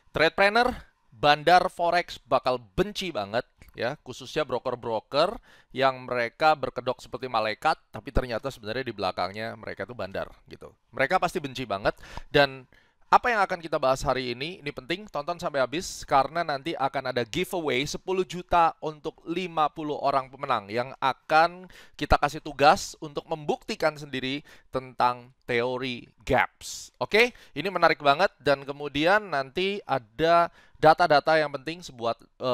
Tradepreneur, bandar forex bakal benci banget ya, khususnya broker-broker yang mereka berkedok seperti malaikat, tapi ternyata sebenarnya di belakangnya mereka itu bandar gitu. Mereka pasti benci banget dan apa yang akan kita bahas hari ini penting, tonton sampai habis karena nanti akan ada giveaway 10 juta untuk 50 orang pemenang yang akan kita kasih tugas untuk membuktikan sendiri tentang teori gaps. Oke, ini menarik banget dan kemudian nanti ada data-data yang penting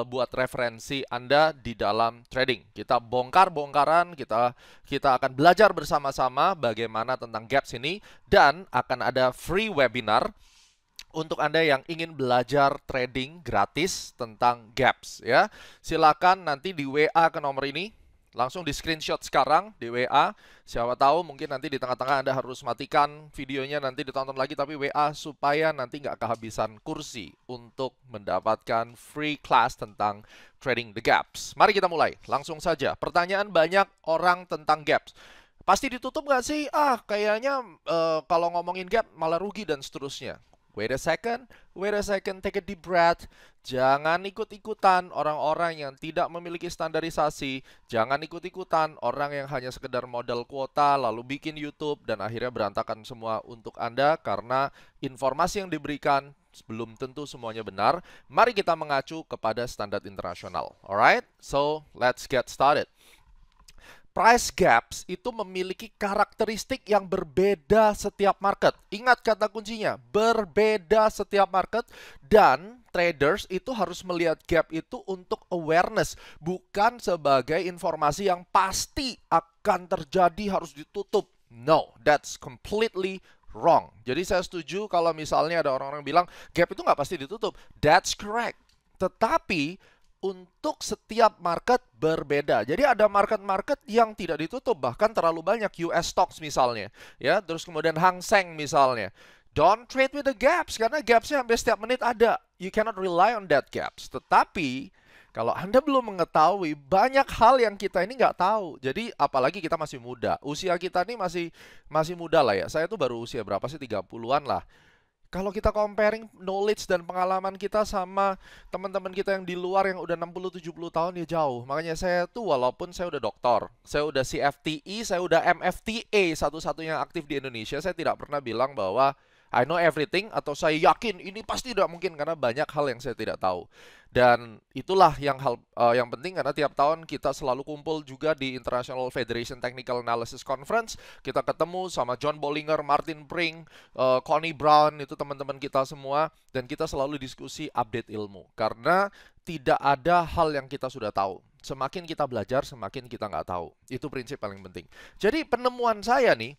buat referensi Anda di dalam trading. Kita bongkar-bongkaran, kita akan belajar bersama-sama bagaimana tentang gaps ini dan akan ada free webinar untuk Anda yang ingin belajar trading gratis tentang gaps ya. Silakan nanti di WA ke nomor ini. Langsung di screenshot sekarang di WA. Siapa tahu mungkin nanti di tengah-tengah Anda harus matikan videonya, nanti ditonton lagi, tapi WA supaya nanti nggak kehabisan kursi untuk mendapatkan free class tentang trading the gaps. Mari kita mulai. Langsung saja. Pertanyaan banyak orang tentang gaps. Pasti ditutup nggak sih? Kayaknya kalau ngomongin gap malah rugi dan seterusnya. Wait a second, take a deep breath. Jangan ikut-ikutan orang-orang yang tidak memiliki standarisasi. Jangan ikut-ikutan orang yang hanya sekedar modal kuota lalu bikin YouTube dan akhirnya berantakan semua untuk Anda karena informasi yang diberikan belum tentu semuanya benar. Mari kita mengacu kepada standar internasional. Alright, so let's get started. Price gaps itu memiliki karakteristik yang berbeda setiap market. Ingat kata kuncinya, berbeda setiap market dan traders itu harus melihat gap itu untuk awareness, bukan sebagai informasi yang pasti akan terjadi harus ditutup. No, that's completely wrong. Jadi saya setuju kalau misalnya ada orang-orang bilang gap itu nggak pasti ditutup. That's correct. Tetapi untuk setiap market berbeda. Jadi ada market-market yang tidak ditutup, bahkan terlalu banyak US stocks misalnya, ya. Terus kemudian Hang Seng misalnya. Don't trade with the gaps karena gapsnya hampir setiap menit ada. You cannot rely on that gaps. Tetapi kalau Anda belum mengetahui banyak hal yang kita ini nggak tahu. Jadi apalagi kita masih muda. Usia kita ini masih muda lah ya. Saya tuh baru usia berapa sih? 30-an lah. Kalau kita comparing knowledge dan pengalaman kita sama teman-teman kita yang di luar yang udah 60-70 tahun ya jauh. Makanya saya tuh walaupun saya udah doktor, saya udah CFTI, saya udah MFTA satu-satunya yang aktif di Indonesia, saya tidak pernah bilang bahwa I know everything atau saya yakin ini pasti tidak mungkin karena banyak hal yang saya tidak tahu. Dan itulah yang penting karena tiap tahun kita selalu kumpul juga di International Federation Technical Analysis Conference. Kita ketemu sama John Bollinger, Martin Pring, Connie Brown, itu teman-teman kita semua. Dan kita selalu diskusi update ilmu. Karena tidak ada hal yang kita sudah tahu. Semakin kita belajar, semakin kita nggak tahu. Itu prinsip paling penting. Jadi penemuan saya nih,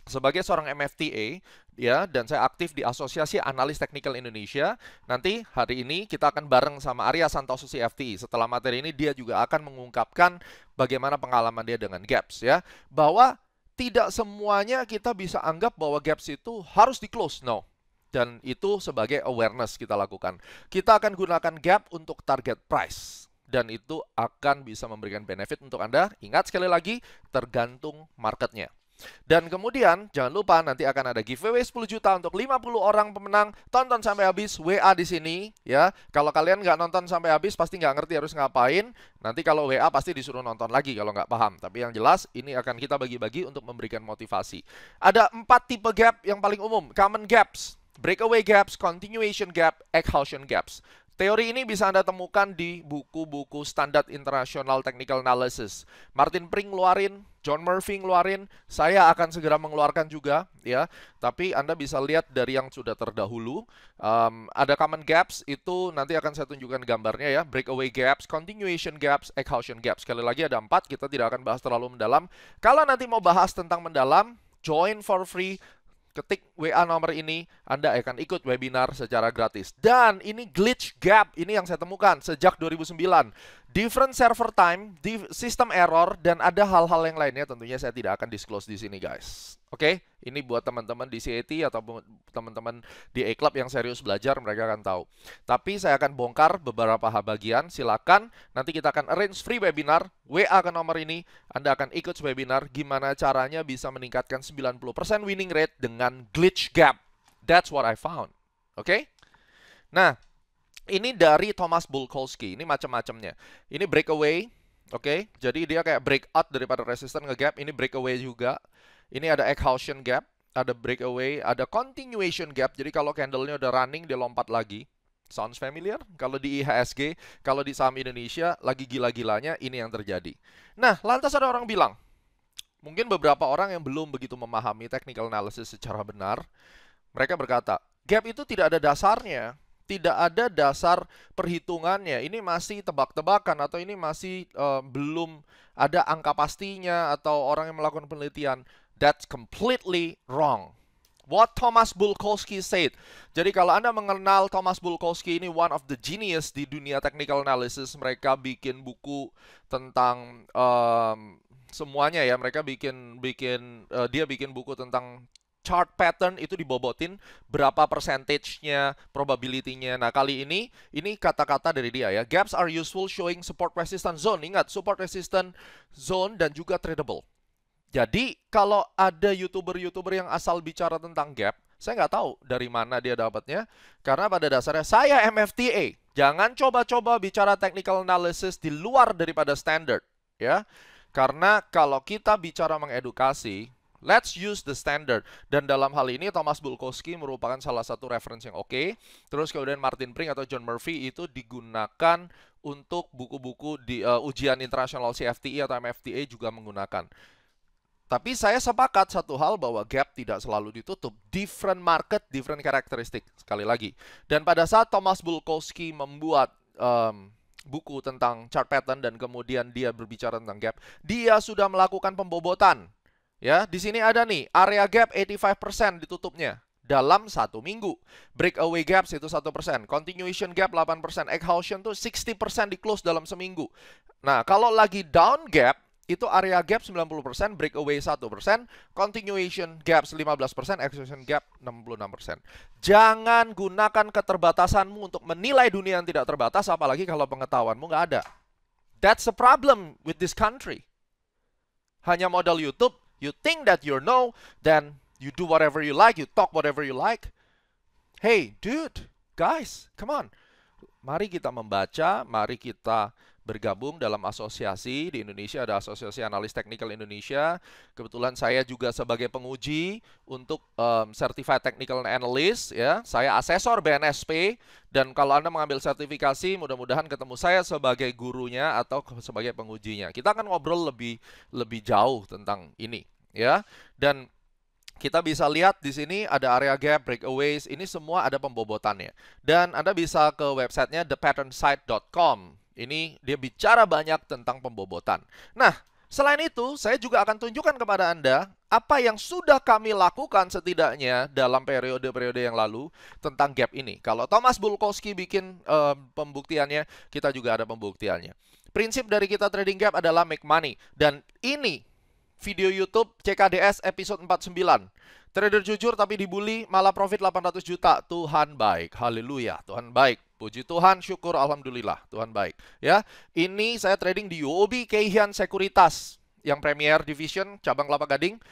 sebagai seorang MFTA ya, dan saya aktif di Asosiasi Analis Teknikal Indonesia. Nanti hari ini kita akan bareng sama Arya Santoso CFTI. Setelah materi ini dia juga akan mengungkapkan bagaimana pengalaman dia dengan gaps ya. Bahwa tidak semuanya kita bisa anggap bahwa gaps itu harus di-close. No. Dan itu sebagai awareness kita lakukan. Kita akan gunakan gap untuk target price. Dan itu akan bisa memberikan benefit untuk Anda. Ingat sekali lagi, tergantung marketnya. Dan kemudian jangan lupa nanti akan ada giveaway 10 juta untuk 50 orang pemenang. Tonton sampai habis, WA di sini ya. Kalau kalian nggak nonton sampai habis pasti nggak ngerti harus ngapain. Nanti kalau WA pasti disuruh nonton lagi kalau nggak paham. Tapi yang jelas ini akan kita bagi-bagi untuk memberikan motivasi. Ada 4 tipe gap yang paling umum. Common gaps, breakaway gaps, continuation gap, exhaustion gaps. Teori ini bisa Anda temukan di buku-buku standar internasional technical analysis. Martin Pring ngeluarin, John Murphy ngeluarin, saya akan segera mengeluarkan juga, ya. Tapi Anda bisa lihat dari yang sudah terdahulu. Ada common gaps, itu nanti akan saya tunjukkan gambarnya ya. Breakaway gaps, continuation gaps, exhaustion gaps. Sekali lagi ada 4, kita tidak akan bahas terlalu mendalam. Kalau nanti mau bahas tentang mendalam, join for free. Ketik WA nomor ini, Anda akan ikut webinar secara gratis. Dan ini glitch gap, ini yang saya temukan sejak 2009. Different server time, system error, dan ada hal-hal yang lainnya tentunya saya tidak akan disclose di sini guys. Oke, ini buat teman-teman di CAT atau teman-teman di A-Club yang serius belajar, mereka akan tahu. Tapi saya akan bongkar beberapa bagian, silakan nanti kita akan arrange free webinar, WA ke nomor ini, Anda akan ikut webinar gimana caranya bisa meningkatkan 90% winning rate dengan glitch gap. That's what I found. Oke? Nah, ini dari Thomas Bulkowski, ini macam-macamnya. Ini breakaway, oke? Jadi dia kayak breakout daripada resistance nge-gap, ini breakaway juga. Ini ada Eckhausen gap, ada breakaway, ada continuation gap. Jadi kalau candle-nya udah running, dia lompat lagi. Sounds familiar? Kalau di IHSG, kalau di saham Indonesia, lagi gila-gilanya, ini yang terjadi. Nah, lantas ada orang bilang, mungkin beberapa orang yang belum begitu memahami technical analysis secara benar, mereka berkata, gap itu tidak ada dasarnya, tidak ada dasar perhitungannya. Ini masih tebak-tebakan atau ini masih belum ada angka pastinya atau orang yang melakukan penelitian. That's completely wrong. What Thomas Bulkowski said. Jadi kalau Anda mengenal Thomas Bulkowski, ini one of the genius di dunia technical analysis. Mereka bikin buku tentang semuanya ya. Mereka dia bikin buku tentang chart pattern itu dibobotin berapa percentage-nya, probability-nya. Nah, kali ini kata-kata dari dia ya. Gaps are useful showing support resistance zone. Ingat, support resistance zone dan juga tradable. Jadi, kalau ada YouTuber-YouTuber yang asal bicara tentang gap, saya nggak tahu dari mana dia dapatnya. Karena pada dasarnya saya MFTA. Jangan coba-coba bicara technical analysis di luar daripada standard, ya. Karena kalau kita bicara mengedukasi, let's use the standard. Dan dalam hal ini Thomas Bulkowski merupakan salah satu reference yang oke. Terus kemudian Martin Pring atau John Murphy itu digunakan untuk buku-buku di ujian internasional CFTE atau MFTA juga menggunakan. Tapi saya sepakat satu hal bahwa gap tidak selalu ditutup. Different market, different karakteristik. Sekali lagi. Dan pada saat Thomas Bulkowski membuat buku tentang chart pattern dan kemudian dia berbicara tentang gap, dia sudah melakukan pembobotan. Ya, di sini ada nih, area gap 85% ditutupnya dalam 1 minggu. Breakaway gaps itu 1%, continuation gap 8%, Eckhausen tuh 60% di close dalam seminggu. Nah, kalau lagi down gap, itu area gap 90%, breakaway 1%, continuation gap 15%, Eckhausen gap 66%. Jangan gunakan keterbatasanmu untuk menilai dunia yang tidak terbatas, apalagi kalau pengetahuanmu nggak ada. That's the problem with this country. Hanya modal YouTube. You think that you know, then you do whatever you like, you talk whatever you like. Hey, dude, guys, come on. Mari kita membaca, mari kita bergabung dalam asosiasi. Di Indonesia ada Asosiasi Analis Teknikal Indonesia. Kebetulan saya juga sebagai penguji untuk Certified Technical Analyst, ya. Saya asesor BNSP, dan kalau Anda mengambil sertifikasi, mudah-mudahan ketemu saya sebagai gurunya atau sebagai pengujinya. Kita akan ngobrol lebih jauh tentang ini, ya. Dan kita bisa lihat di sini ada area gap, breakaways, ini semua ada pembobotannya. Dan Anda bisa ke websitenya thepatternsight.com. Ini dia bicara banyak tentang pembobotan. Nah, selain itu, saya juga akan tunjukkan kepada Anda apa yang sudah kami lakukan setidaknya dalam periode-periode yang lalu tentang gap ini. Kalau Thomas Bulkowski bikin pembuktiannya, kita juga ada pembuktiannya. Prinsip dari kita trading gap adalah make money. Dan ini video YouTube CKDS episode 49. Trader jujur tapi dibully, malah profit 800 juta. Tuhan baik. Haleluya. Tuhan baik. Puji Tuhan, syukur, alhamdulillah. Tuhan baik. Ya, ini saya trading di UOB Keihian Sekuritas yang Premier Division cabang Kelapa Gading.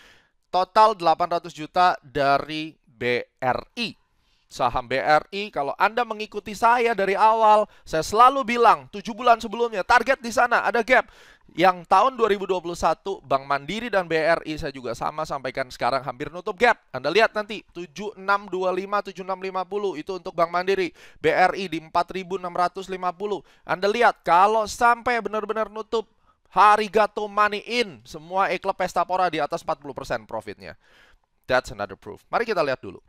Total 800 juta dari BRI. Saham BRI, kalau Anda mengikuti saya dari awal, saya selalu bilang 7 bulan sebelumnya target di sana ada gap. Yang tahun 2021 Bank Mandiri dan BRI saya juga sama sampaikan sekarang hampir nutup gap. Anda lihat nanti 7625, 7650 itu untuk Bank Mandiri, BRI di 4650. Anda lihat kalau sampai benar-benar nutup Harigato money in, semua klub Pestapora di atas 40% profitnya. That's another proof. Mari kita lihat dulu.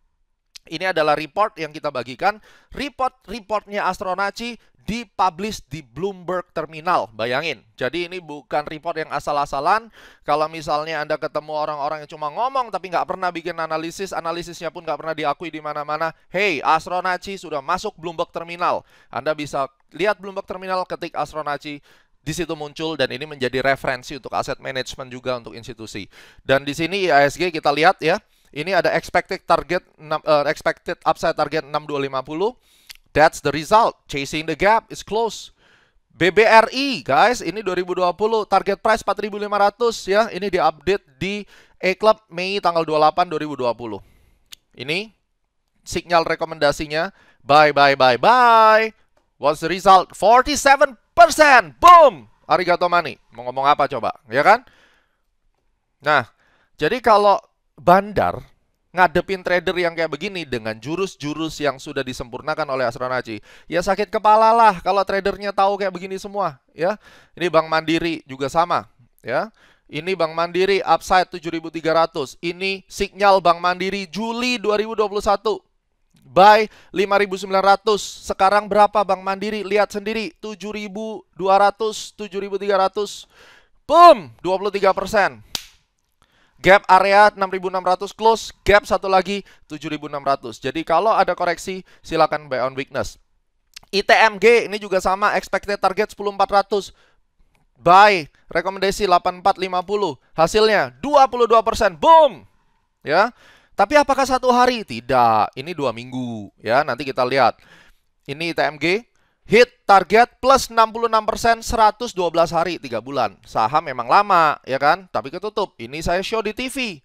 Ini adalah report yang kita bagikan. Reportnya Astronaci dipublish di Bloomberg Terminal. Bayangin. Jadi ini bukan report yang asal-asalan. Kalau misalnya Anda ketemu orang-orang yang cuma ngomong tapi nggak pernah bikin analisis, analisisnya pun nggak pernah diakui di mana-mana. Hey, Astronaci sudah masuk Bloomberg Terminal. Anda bisa lihat Bloomberg Terminal, ketik Astronaci. Di situ muncul, dan ini menjadi referensi untuk aset management juga untuk institusi. Dan di sini IHSG kita lihat ya. Ini ada expected upside target 6250. That's the result. Chasing the gap is close. BBRI, guys, ini 2020 target price 4.500 ya. Ini diupdate di E-Club Mei tanggal 28 2020. Ini sinyal rekomendasinya Buy, buy, buy, buy. What's the result? 47%. Boom. Arigato money. Mau ngomong apa coba? Ya kan? Nah, jadi kalau bandar ngadepin trader yang kayak begini dengan jurus-jurus yang sudah disempurnakan oleh Astronaci, ya sakit kepala lah kalau tradernya tahu kayak begini semua, ya. Ini Bank Mandiri juga sama, ya. Ini Bank Mandiri upside 7.300. Ini sinyal Bank Mandiri Juli 2021. Buy 5.900. Sekarang berapa Bank Mandiri? Lihat sendiri, 7.200, 7.300. Boom, 23%. Gap area 6.600 close, gap satu lagi 7.600. Jadi kalau ada koreksi silakan buy on weakness. ITMG ini juga sama, expected target 10.400. Buy, rekomendasi 84.50. Hasilnya 22%. Boom. Ya. Tapi apakah satu hari? Tidak. Ini 2 minggu, ya. Nanti kita lihat. Ini ITMG hit target plus 66%, 112 hari, 3 bulan. Saham memang lama, ya kan? Tapi ketutup. Ini saya show di TV.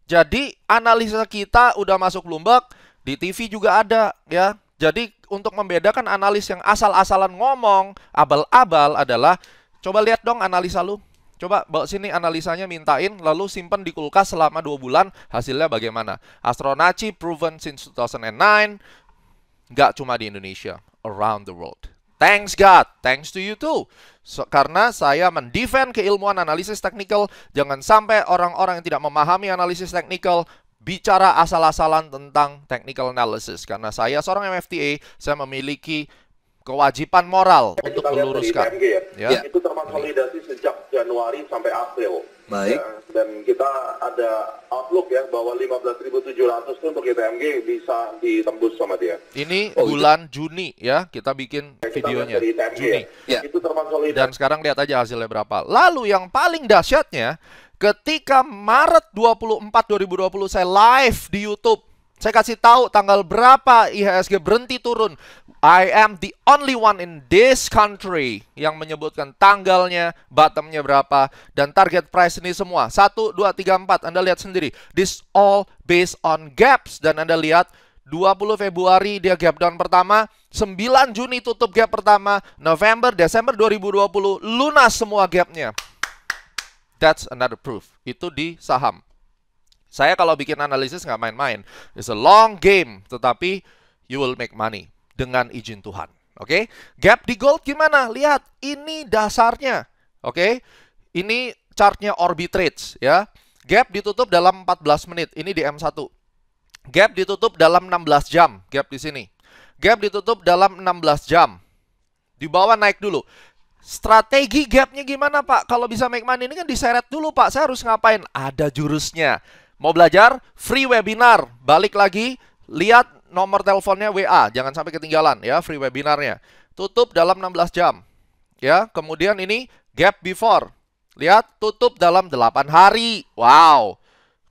Jadi, analisa kita udah masuk Bloomberg, di TV juga ada, ya. Jadi, untuk membedakan analis yang asal-asalan ngomong, abal-abal adalah, coba lihat dong analisa lu. Coba bawa sini analisanya, mintain, lalu simpan di kulkas selama 2 bulan, hasilnya bagaimana? Astronaci proven since 2009, nggak cuma di Indonesia, around the world. Thanks God, thanks to you too. Karena saya mendefend keilmuan analisis teknikal. Jangan sampai orang-orang yang tidak memahami analisis teknikal bicara asal-asalan tentang technical analysis. Karena saya seorang MFTA, saya memiliki kewajiban moral untuk meluruskan. Ya. Itu terkonsolidasi sejak Januari sampai April. Baik. Ya, dan kita ada outlook ya bahwa 15.700 itu untuk ITMG bisa ditembus sama dia. Ini bulan Juni ya, kita bikin videonya. Juni. Ya. Itu terkonsolidasi. Dan sekarang lihat aja hasilnya berapa. Lalu yang paling dahsyatnya, ketika Maret 24 2020 saya live di YouTube. Saya kasih tahu tanggal berapa IHSG berhenti turun. I am the only one in this country yang menyebutkan tanggalnya, bottomnya berapa, dan target price ini semua. 1, 2, 3, 4. Anda lihat sendiri. This all based on gaps. Dan Anda lihat 20 Februari dia gap down pertama, 9 Juni tutup gap pertama, November, Desember 2020 lunas semua gapnya. That's another proof. Itu di saham. Saya kalau bikin analisis nggak main-main. It's a long game, tetapi you will make money dengan izin Tuhan. Oke? Gap di gold gimana? Lihat, ini dasarnya. Oke? Ini chartnya Orbitrades ya. Gap ditutup dalam 14 menit. Ini di M1. Gap ditutup dalam 16 jam. Gap di sini. Gap ditutup dalam 16 jam. Di bawah naik dulu. Strategi gapnya gimana Pak? Kalau bisa make money ini kan diseret dulu Pak. Saya harus ngapain? Ada jurusnya. Mau belajar? Free webinar. Balik lagi, lihat nomor teleponnya WA. Jangan sampai ketinggalan ya, free webinarnya. Tutup dalam 16 jam. Ya, kemudian ini gap before. Lihat, tutup dalam 8 hari. Wow.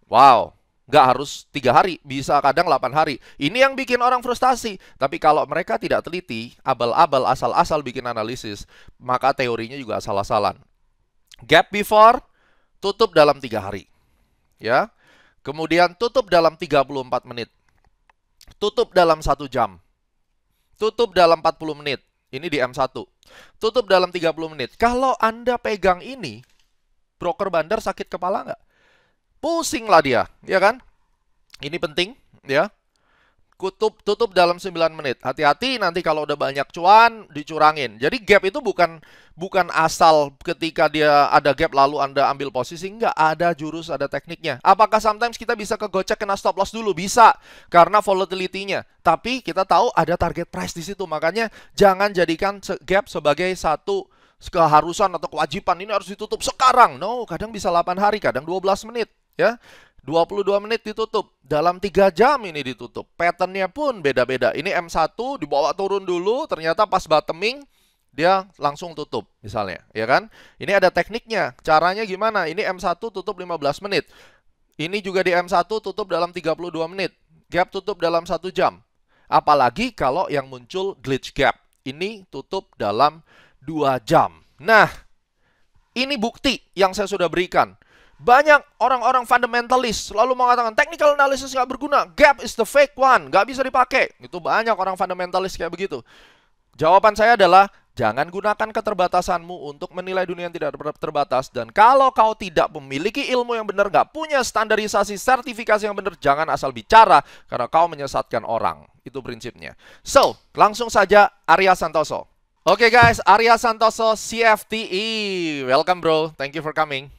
Wow. Nggak harus 3 hari, bisa kadang 8 hari. Ini yang bikin orang frustasi. Tapi kalau mereka tidak teliti, abal-abal, asal-asal bikin analisis, maka teorinya juga asal-asalan. Gap before, tutup dalam 3 hari. Ya. Kemudian tutup dalam 34 menit. Tutup dalam 1 jam. Tutup dalam 40 menit. Ini di M1. Tutup dalam 30 menit. Kalau Anda pegang ini, broker bandar sakit kepala nggak? Pusing lah dia, ya kan? Ini penting, ya. Tutup dalam 9 menit. Hati-hati nanti kalau udah banyak cuan, dicurangin. Jadi gap itu bukan asal ketika dia ada gap lalu Anda ambil posisi. Nggak, ada jurus, ada tekniknya. Apakah sometimes kita bisa kegocek kena stop loss dulu? Bisa, karena volatility-nya. Tapi kita tahu ada target price di situ. Makanya jangan jadikan gap sebagai satu keharusan atau kewajiban. Ini harus ditutup sekarang. No, kadang bisa 8 hari, kadang 12 menit. Ya, 22 menit ditutup. Dalam 3 jam ini ditutup. Patternnya pun beda-beda. Ini M1 dibawa turun dulu, ternyata pas bottoming dia langsung tutup misalnya, ya kan? Ini ada tekniknya. Caranya gimana? Ini M1 tutup 15 menit. Ini juga di M1 tutup dalam 32 menit. Gap tutup dalam 1 jam. Apalagi kalau yang muncul glitch gap. Ini tutup dalam 2 jam. Nah, ini bukti yang saya sudah berikan. Banyak orang-orang fundamentalis selalu mengatakan technical analysis nggak berguna, gap is the fake one, nggak bisa dipakai. Itu banyak orang fundamentalis kayak begitu. Jawaban saya adalah jangan gunakan keterbatasanmu untuk menilai dunia yang tidak terbatas. Dan kalau kau tidak memiliki ilmu yang benar, nggak punya standarisasi sertifikasi yang benar, jangan asal bicara karena kau menyesatkan orang. Itu prinsipnya. So, langsung saja Arya Santoso. Oke guys, Arya Santoso CFTE. Welcome bro, thank you for coming.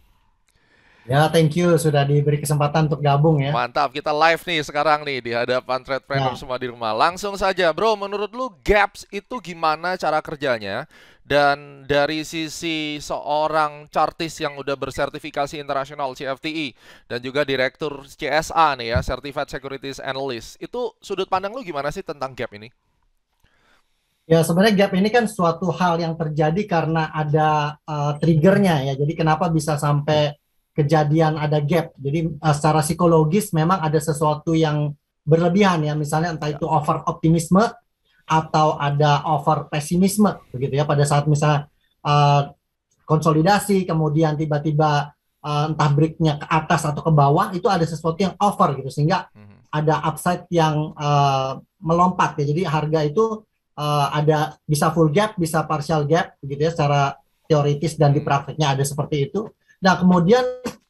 Ya, thank you sudah diberi kesempatan untuk gabung ya. Mantap, kita live nih sekarang nih di hadapan Tradepreneur semua di rumah. Langsung saja, bro, menurut lu gaps itu gimana cara kerjanya? Dan dari sisi seorang chartis yang udah bersertifikasi internasional CFTI dan juga direktur CSA nih ya, Certified Securities Analyst, itu sudut pandang lu gimana sih tentang gap ini? Ya, sebenarnya gap ini kan suatu hal yang terjadi karena ada triggernya ya. Jadi kenapa bisa sampai kejadian ada gap. Jadi secara psikologis memang ada sesuatu yang berlebihan ya. Misalnya entah itu over optimisme atau ada over pesimisme begitu ya. Pada saat misalnya konsolidasi kemudian tiba-tiba entah breaknya ke atas atau ke bawah, itu ada sesuatu yang over gitu sehingga ada upside yang melompat ya. Jadi harga itu ada bisa full gap, bisa partial gap begitu ya, secara teoritis dan di prakteknya ada seperti itu. Nah, kemudian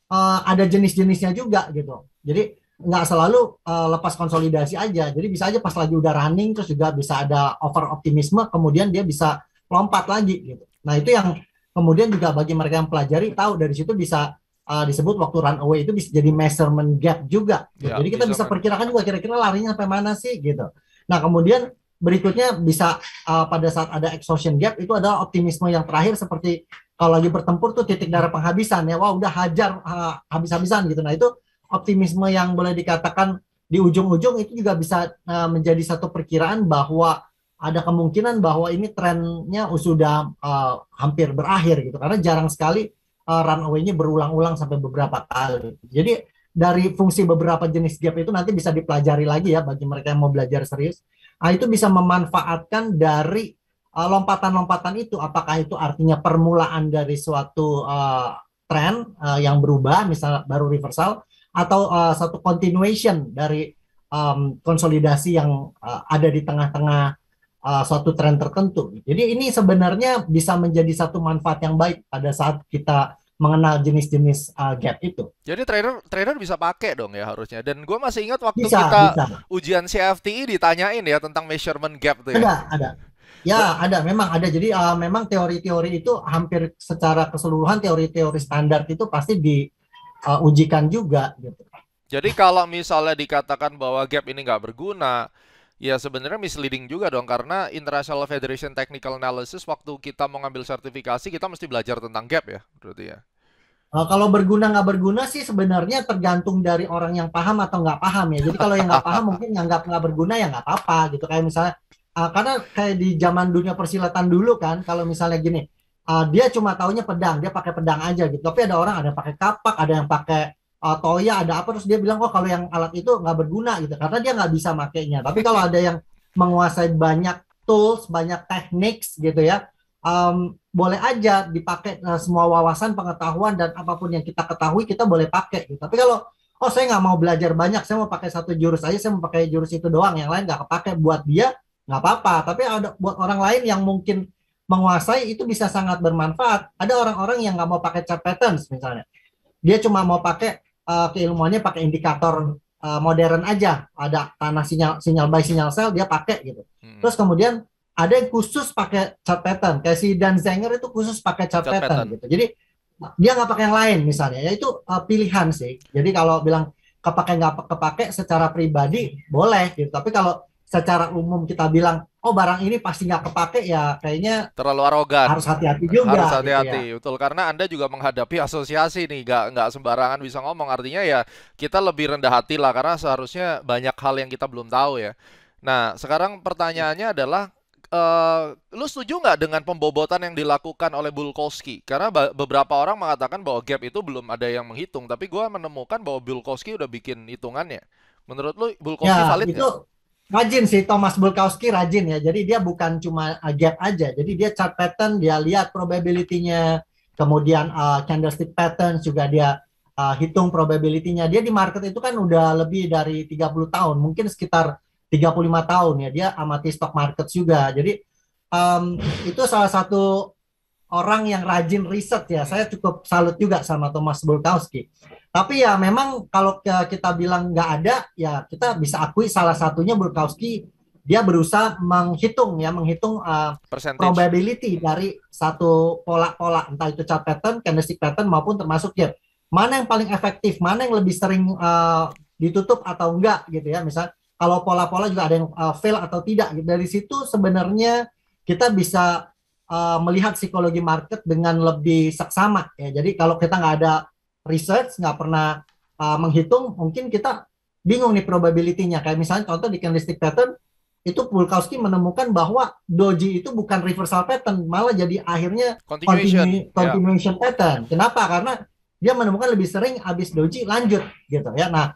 ada jenis-jenisnya juga gitu. Jadi nggak selalu lepas konsolidasi aja. Jadi bisa aja pas lagi udah running terus juga bisa ada over optimisme, kemudian dia bisa lompat lagi gitu. Nah, itu yang kemudian juga bagi mereka yang pelajari tahu dari situ bisa disebut waktu runaway itu bisa jadi measurement gap juga. Gitu. Jadi kita bisa perkirakan juga kira-kira larinya sampai mana sih gitu. Nah, kemudian berikutnya bisa pada saat ada exhaustion gap itu adalah optimisme yang terakhir seperti kalau lagi bertempur tuh titik darah penghabisan ya, wah udah hajar habis-habisan gitu. Nah itu optimisme yang boleh dikatakan di ujung-ujung itu juga bisa menjadi satu perkiraan bahwa ada kemungkinan bahwa ini trennya sudah hampir berakhir gitu. Karena jarang sekali runaway-nya berulang-ulang sampai beberapa kali. Jadi dari fungsi beberapa jenis gap itu nanti bisa dipelajari lagi ya bagi mereka yang mau belajar serius. Nah, itu bisa memanfaatkan dari lompatan-lompatan itu, apakah itu artinya permulaan dari suatu tren yang berubah, misalnya baru reversal, atau satu continuation dari konsolidasi yang ada di tengah-tengah suatu tren tertentu. Jadi ini sebenarnya bisa menjadi satu manfaat yang baik pada saat kita mengenal jenis-jenis gap itu. Jadi trader bisa pakai dong ya harusnya. Dan gue masih ingat waktu kita ujian CFTI ditanyain ya tentang measurement gap tuh ya. Ada. Ya, memang ada. Jadi memang teori-teori itu hampir secara keseluruhan teori-teori standar itu pasti diujikan juga gitu. Jadi kalau misalnya dikatakan bahwa gap ini nggak berguna, ya sebenarnya misleading juga dong, karena International Federation Technical Analysis waktu kita mau ngambil sertifikasi kita mesti belajar tentang gap ya, berarti ya. Kalau berguna nggak berguna sih sebenarnya tergantung dari orang yang paham atau nggak paham ya. Jadi kalau yang nggak paham mungkin nganggap nggak berguna ya nggak apa-apa gitu. Kayak misalnya karena kayak di zaman dunia persilatan dulu kan, kalau misalnya gini, dia cuma taunya pedang, dia pakai pedang aja gitu. Tapi ada orang ada yang pakai kapak, ada yang pakai toya, ada apa, terus dia bilang kalau yang alat itu nggak berguna gitu, karena dia nggak bisa makainya. Tapi kalau ada yang menguasai banyak tools, banyak teknik gitu ya, boleh aja dipakai semua wawasan, pengetahuan dan apapun yang kita ketahui kita boleh pakai gitu. Tapi kalau saya nggak mau belajar banyak, saya mau pakai satu jurus aja, saya mau pakai jurus itu doang, yang lain nggak kepake, buat dia nggak apa-apa. Tapi ada buat orang lain yang mungkin menguasai itu bisa sangat bermanfaat. Ada orang-orang yang nggak mau pakai chart patterns misalnya, dia cuma mau pakai keilmuannya pakai indikator modern aja, ada tanah sinyal buy sinyal sell dia pakai gitu. Terus kemudian ada yang khusus pakai chart pattern, kayak si Dan Zenger itu khusus pakai chart pattern gitu. Jadi dia nggak pakai yang lain misalnya, ya itu pilihan sih. Jadi kalau bilang kepake nggak kepake secara pribadi boleh gitu, tapi kalau secara umum kita bilang barang ini pasti nggak kepake, ya kayaknya terlalu arogan. Harus hati-hati juga. Harus hati-hati, gitu ya. Betul. Karena Anda juga menghadapi asosiasi nih, nggak sembarangan bisa ngomong. Artinya ya kita lebih rendah hati lah, karena seharusnya banyak hal yang kita belum tahu ya. Nah, sekarang pertanyaannya adalah, lu setuju nggak dengan pembobotan yang dilakukan oleh Bulkowski? Karena beberapa orang mengatakan bahwa gap itu belum ada yang menghitung, tapi gue menemukan bahwa Bulkowski udah bikin hitungannya. Menurut lu Bulkowski valid nggak? Rajin sih, Thomas Bulkowski rajin ya. Jadi dia bukan cuma gap aja. Jadi dia chart pattern, dia lihat probability-nya, kemudian candlestick pattern juga dia hitung probability-nya. Dia di market itu kan udah lebih dari 30 tahun, mungkin sekitar 35 tahun ya. Dia amati stock market juga. Jadi itu salah satu orang yang rajin riset ya. Saya cukup salut juga sama Thomas Bulkowski. Tapi ya memang kalau kita bilang nggak ada, ya kita bisa akui salah satunya Bulkowski, dia berusaha menghitung probability dari satu pola-pola, entah itu chart pattern, candlestick pattern maupun termasuk gap. Mana yang paling efektif, mana yang lebih sering ditutup atau enggak gitu ya. Misal kalau pola-pola juga ada yang fail atau tidak. Dari situ sebenarnya kita bisa melihat psikologi market dengan lebih seksama ya. Jadi kalau kita nggak ada research, nggak pernah menghitung, mungkin kita bingung nih probability-nya. Kayak misalnya contoh di candlestick pattern, itu Bulkowski menemukan bahwa doji itu bukan reversal pattern, malah jadi akhirnya continuation pattern. Kenapa? Karena dia menemukan lebih sering habis doji lanjut gitu ya. Nah,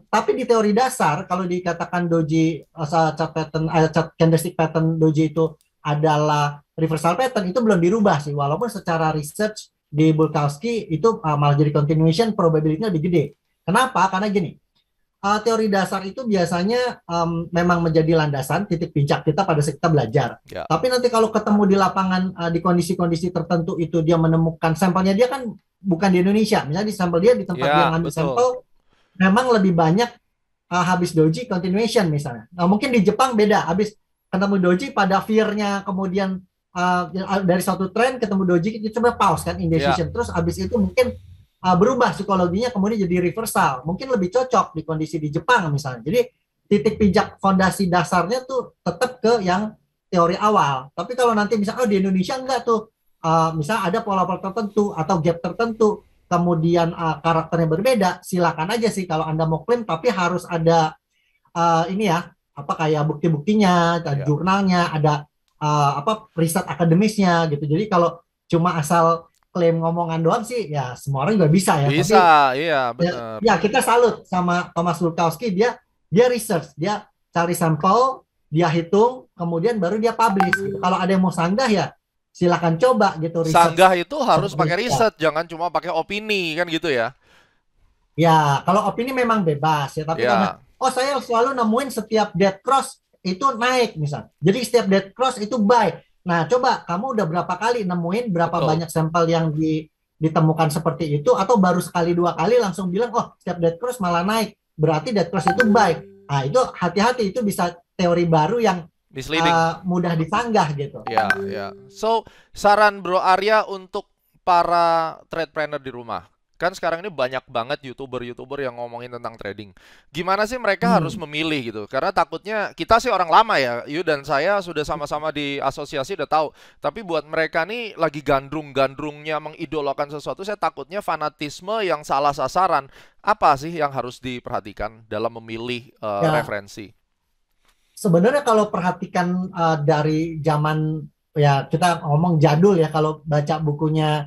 tapi di teori dasar kalau dikatakan doji chart pattern, candlestick pattern doji itu adalah reversal pattern, itu belum dirubah sih, walaupun secara research di Bulkowski itu malah jadi continuation, probability-nya lebih gede. Kenapa? Karena gini, teori dasar itu biasanya memang menjadi landasan titik pijak kita pada saat kita belajar. Tapi nanti kalau ketemu di lapangan di kondisi-kondisi tertentu itu dia menemukan sampelnya, dia kan bukan di Indonesia, misalnya di sampel dia di tempat dia ngambil sampel memang lebih banyak habis doji continuation misalnya. Nah, mungkin di Jepang beda, habis ketemu doji pada fear-nya, kemudian dari suatu tren ketemu doji itu coba pause kan, indecision, terus habis itu mungkin berubah psikologinya kemudian jadi reversal, mungkin lebih cocok di kondisi di Jepang misalnya. Jadi titik pijak fondasi dasarnya tuh tetap ke yang teori awal. Tapi kalau nanti misalnya di Indonesia enggak tuh, misalnya ada pola-pola tertentu atau gap tertentu, kemudian karakternya berbeda, silakan aja sih kalau Anda mau klaim, tapi harus ada ini ya, apa kayak bukti-buktinya, jurnalnya, ada riset akademisnya gitu. Jadi kalau cuma asal klaim ngomongan doang sih, ya semua orang juga bisa ya. Bisa, tapi, iya benar. Ya kita salut sama Thomas Bulkowski, dia research, dia cari sampel, dia hitung, kemudian baru dia publish. Gitu. Kalau ada yang mau sanggah ya silakan coba gitu. Sanggah itu harus pakai riset, jangan cuma pakai opini kan gitu ya. Ya, kalau opini memang bebas ya, tapi karena saya selalu nemuin setiap dead cross itu naik misal. Jadi setiap dead cross itu buy. Nah, coba kamu udah berapa kali nemuin berapa banyak sampel yang ditemukan seperti itu, atau baru sekali dua kali langsung bilang setiap dead cross malah naik, berarti dead cross itu buy. Nah, itu hati-hati, itu bisa teori baru yang mudah disanggah gitu. Ya. So, saran Bro Arya untuk para tradepreneur di rumah. Kan sekarang ini banyak banget YouTuber yang ngomongin tentang trading. Gimana sih mereka harus memilih gitu? Karena takutnya kita sih orang lama ya, Yu dan saya sudah sama-sama di asosiasi udah tahu. Tapi buat mereka nih lagi gandrung-gandrungnya mengidolakan sesuatu, saya takutnya fanatisme yang salah sasaran. Apa sih yang harus diperhatikan dalam memilih referensi? Sebenarnya kalau perhatikan dari zaman ya kita ngomong jadul ya, kalau baca bukunya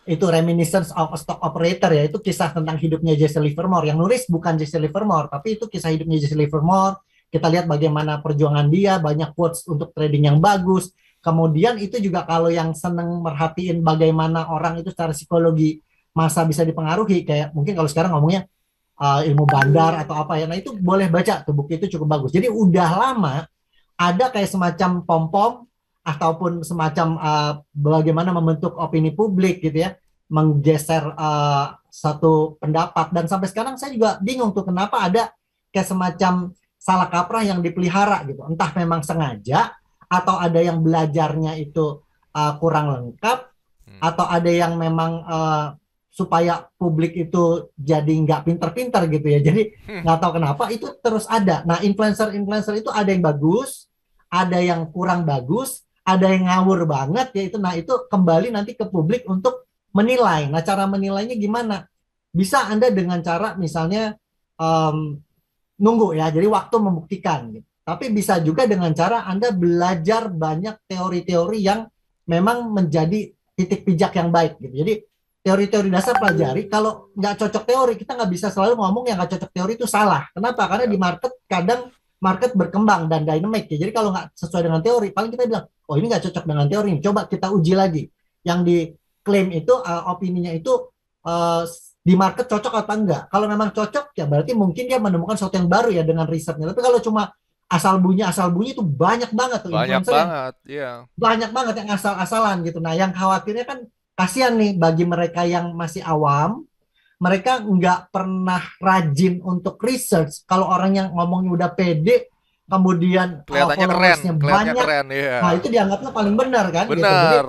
itu Reminiscence of a Stock Operator ya, itu kisah tentang hidupnya Jesse Livermore. Yang nulis bukan Jesse Livermore, tapi itu kisah hidupnya Jesse Livermore. Kita lihat bagaimana perjuangan dia, banyak quotes untuk trading yang bagus. Kemudian itu juga kalau yang seneng merhatiin bagaimana orang itu secara psikologi masa bisa dipengaruhi, kayak mungkin kalau sekarang ngomongnya ilmu bandar atau apa ya, nah itu boleh baca tuh, buku itu cukup bagus. Jadi udah lama ada kayak semacam pom-pom ataupun semacam bagaimana membentuk opini publik gitu ya, menggeser satu pendapat. Dan sampai sekarang saya juga bingung tuh kenapa ada kayak semacam salah kaprah yang dipelihara gitu, entah memang sengaja atau ada yang belajarnya itu kurang lengkap, atau ada yang memang supaya publik itu jadi nggak pinter-pinter gitu ya, jadi nggak tahu kenapa itu terus ada. Nah, influencer itu ada yang bagus, ada yang kurang bagus, ada yang ngawur banget ya itu. Nah, itu kembali nanti ke publik untuk menilai. Nah, cara menilainya gimana? Bisa Anda dengan cara misalnya nunggu ya, jadi waktu membuktikan gitu. Tapi bisa juga dengan cara Anda belajar banyak teori-teori yang memang menjadi titik pijak yang baik gitu. Jadi teori-teori dasar pelajari. Kalau nggak cocok teori, kita nggak bisa selalu ngomong yang nggak cocok teori itu salah. Kenapa? Karena di market kadang market berkembang dan dynamic ya. Jadi kalau nggak sesuai dengan teori, paling kita bilang, oh ini nggak cocok dengan teori, coba kita uji lagi. Yang diklaim itu opininya itu di market cocok apa enggak. Kalau memang cocok ya berarti mungkin dia menemukan sesuatu yang baru ya dengan risetnya. Tapi kalau cuma asal bunyi itu banyak banget tuh Banyak influencer yang banget, iya. banyak banget yang asal-asalan gitu. Nah, yang khawatirnya kan kasihan nih bagi mereka yang masih awam, mereka nggak pernah rajin untuk research. Kalau orang yang ngomongnya udah pede, kemudian Kelihatannya keren, followersnya kelihatannya banyak, keren, iya. nah itu dianggapnya paling benar kan gitu. Jadi Benar.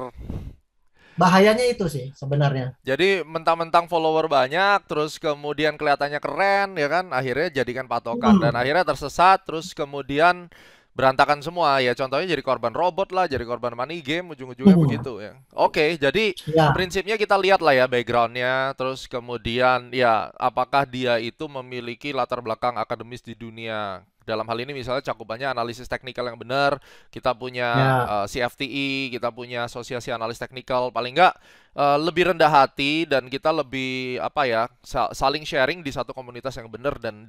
bahayanya itu sih sebenarnya. Jadi mentang-mentang follower banyak, terus kemudian kelihatannya keren, ya kan? Akhirnya jadikan patokan dan Hmm, akhirnya tersesat, terus kemudian berantakan semua. Ya contohnya jadi korban robot lah, jadi korban money game, ujung-ujungnya hmm, begitu ya. Oke, jadi ya, prinsipnya kita lihat lah ya backgroundnya, terus kemudian ya apakah dia itu memiliki latar belakang akademis di dunia. Dalam hal ini misalnya cakupannya analisis teknikal yang benar, kita punya ya. CFTI, kita punya asosiasi analis teknikal, paling enggak lebih rendah hati dan kita lebih apa ya saling sharing di satu komunitas yang benar dan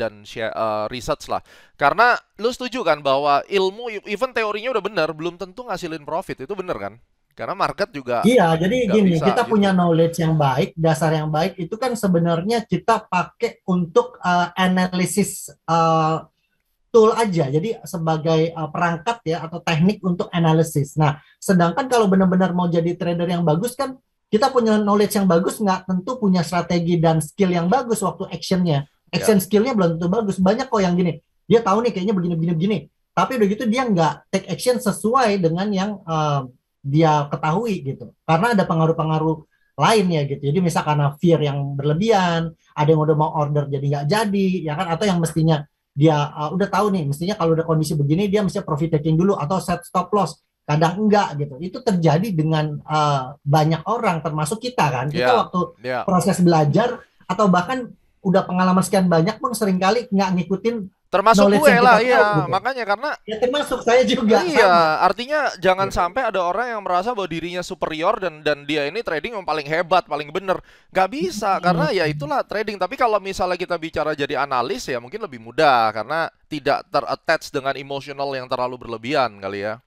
research lah. Karena lu setuju kan bahwa ilmu even teorinya udah benar belum tentu ngasilin profit, itu benar kan? Karena market juga Iya, jadi nggak gini, bisa kita punya gitu. knowledge yang baik, dasar yang baik itu kan sebenarnya kita pakai untuk analisis tool aja. Jadi sebagai perangkat ya atau teknik untuk analisis. Nah, sedangkan kalau benar-benar mau jadi trader yang bagus kan kita punya knowledge yang bagus nggak tentu punya strategi dan skill yang bagus waktu actionnya. Ya, Action skillnya belum tentu bagus. Banyak kok yang gini. Dia tahu nih kayaknya begini-begini begini. Tapi begitu dia nggak take action sesuai dengan yang dia ketahui gitu. Karena ada pengaruh-pengaruh lain ya gitu. Jadi misal karena fear yang berlebihan, ada yang udah mau order jadi nggak jadi, ya kan? Atau yang mestinya dia udah tahu nih mestinya kalau udah kondisi begini dia mesti profit taking dulu atau set stop loss kadang enggak gitu itu terjadi dengan banyak orang termasuk kita kan kita ya, waktu ya. proses belajar atau bahkan udah pengalaman sekian banyak pun seringkali nggak ngikutin Termasuk knowledge gue yang lah, kita tahu iya. gitu Makanya karena ya termasuk saya juga sama iya, artinya jangan gitu. sampai ada orang yang merasa bahwa dirinya superior dan dia ini trading yang paling hebat, paling bener. Nggak bisa, karena ya Hmm. itulah trading. Tapi kalau misalnya kita bicara jadi analis ya mungkin lebih mudah karena tidak ter-attach dengan emosional yang terlalu berlebihan kali ya.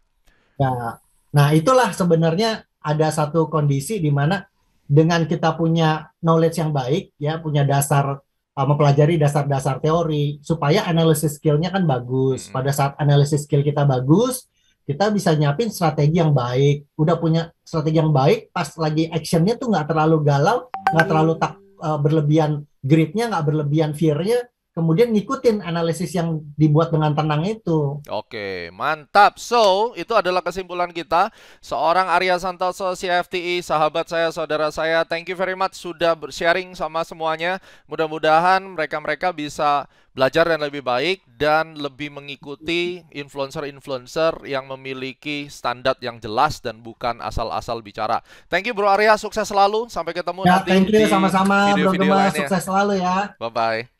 Ya. Nah, itulah sebenarnya ada satu kondisi di mana dengan kita punya knowledge yang baik, ya, punya dasar mempelajari dasar-dasar teori, supaya analisis skill-nya kan bagus. Mm-mm. Pada saat analisis skill kita bagus, kita bisa nyiapin strategi yang baik. Udah punya strategi yang baik, pas lagi action-nya tuh nggak terlalu galau, nggak terlalu berlebihan grit-nya, nggak berlebihan fear-nya, kemudian ngikutin analisis yang dibuat dengan tenang itu. Oke, mantap. So, itu adalah kesimpulan kita. Seorang Arya Santoso, CFTI, sahabat saya, saudara saya. Thank you very much sudah sharing sama semuanya. Mudah-mudahan mereka-mereka bisa belajar dan lebih baik dan lebih mengikuti influencer-influencer yang memiliki standar yang jelas dan bukan asal-asal bicara. Thank you Bro Arya, sukses selalu. Sampai ketemu Ya, nanti thank you di sama-sama Bro video-video Gema, lainnya. sukses selalu ya. Bye-bye.